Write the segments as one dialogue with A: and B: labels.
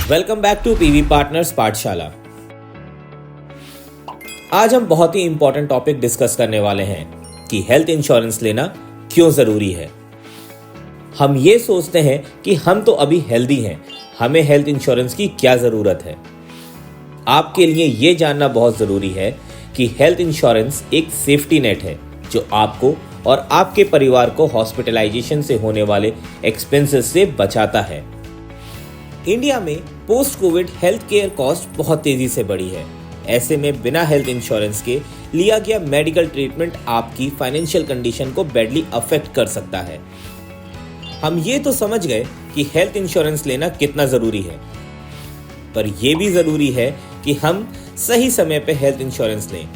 A: Welcome back to PV Partners Pathshala. आज हम बहुत ही इंपॉर्टेंट टॉपिक डिस्कस करने वाले हैं कि हेल्थ इंश्योरेंस लेना क्यों जरूरी है। हम ये सोचते हैं कि हम तो अभी हेल्दी हैं, हमें हेल्थ इंश्योरेंस की क्या जरूरत है। आपके लिए ये जानना बहुत जरूरी है कि हेल्थ इंश्योरेंस एक सेफ्टी नेट है जो आपको और आपके परिवार को हॉस्पिटलाइजेशन से होने वाले एक्सपेंसेस से बचाता है। इंडिया में post Covid health care cost बहुत तेजी से बढ़ी है। ऐसे में बिना हेल्थ इंश्योरेंस के लिया गया मेडिकल ट्रीटमेंट आपकी फाइनेंशियल कंडीशन को बैडली अफेक्ट कर सकता है। हम ये तो समझ गए कि हेल्थ इंश्योरेंस लेना कितना जरूरी है, पर यह भी जरूरी है कि हम सही समय पे हेल्थ इंश्योरेंस लें,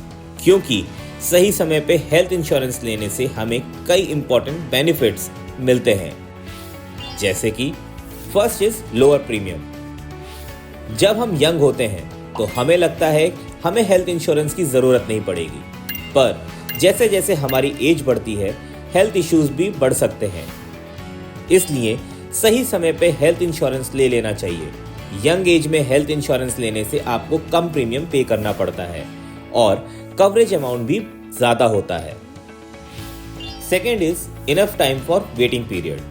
A: क्योंकि सही समय पे हेल्थ इंश्योरेंस लेने से हमें कई इंपॉर्टेंट बेनिफिट्स मिलते हैं। जैसे कि फर्स्ट इज लोअर प्रीमियम। जब हम यंग होते हैं तो हमें लगता है हमें हेल्थ इंश्योरेंस की जरूरत नहीं पड़ेगी, पर जैसे जैसे हमारी एज बढ़ती है हेल्थ इश्यूज भी बढ़ सकते हैं। इसलिए सही समय पे हेल्थ इंश्योरेंस ले लेना चाहिए। यंग एज में हेल्थ इंश्योरेंस लेने से आपको कम प्रीमियम पे करना पड़ता है और कवरेज अमाउंट भी ज्यादा होता है। Second is enough time for waiting period.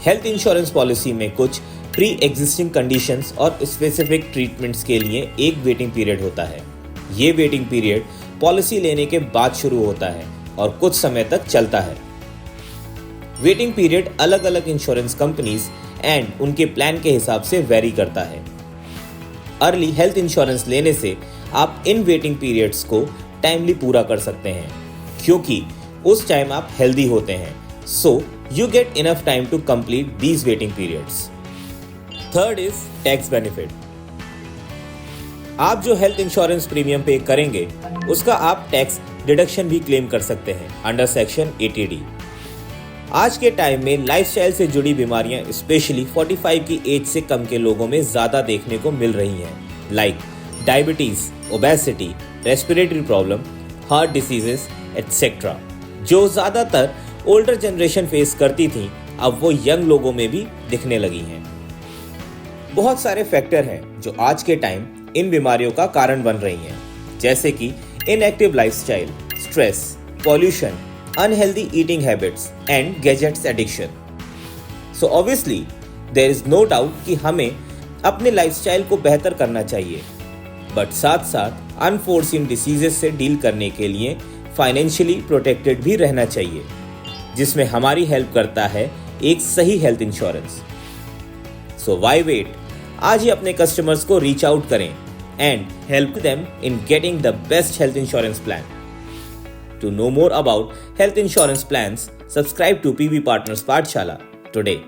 A: Health insurance policy में कुछ प्री एग्जिस्टिंग कंडीशंस और स्पेसिफिक ट्रीटमेंट्स के लिए एक वेटिंग पीरियड होता है। ये वेटिंग पीरियड पॉलिसी लेने के बाद शुरू होता है और कुछ समय तक चलता है। वेटिंग पीरियड अलग अलग इंश्योरेंस कंपनीज एंड उनके प्लान के हिसाब से वेरी करता है। अर्ली हेल्थ इंश्योरेंस लेने से आप इन वेटिंग पीरियड्स को टाइमली पूरा कर सकते हैं, क्योंकि उस टाइम आप हेल्दी होते हैं। सो you get enough time to complete these waiting periods. Third is tax benefit. आप जो हेल्थ इंश्योरेंस प्रीमियम पे करेंगे उसका आप टैक्स डिडक्शन भी क्लेम कर सकते हैं अंडर सेक्शन 80D। आज के टाइम में लाइफस्टाइल से जुड़ी बीमारियां स्पेशली 45 की एज से कम के लोगों में ज्यादा देखने को मिल रही हैं, like diabetes, obesity, respiratory problem, heart diseases etcetera, जो ज्यादातर ओल्डर जनरेशन फेस करती थी, अब वो यंग लोगों में भी दिखने लगी हैं। बहुत सारे फैक्टर हैं जो आज के टाइम इन बीमारियों का कारण बन रही हैं, जैसे कि inactive lifestyle, stress, pollution, unhealthy eating habits and gadgets addiction. So obviously there is no doubt कि हमें अपने लाइफस्टाइल को बेहतर करना चाहिए, बट साथ साथ अनफोर्सिन डिसीजेस से डील करने के लिए फाइनेंशियली प्रोटेक्टेड भी रहना चाहिए, जिसमें हमारी हेल्प करता है एक सही health insurance. So why wait? आज ही अपने कस्टमर्स को रीच आउट करें and help them in getting the best health insurance plan. To know more about health insurance plans, subscribe to PV Partners Pathshala today.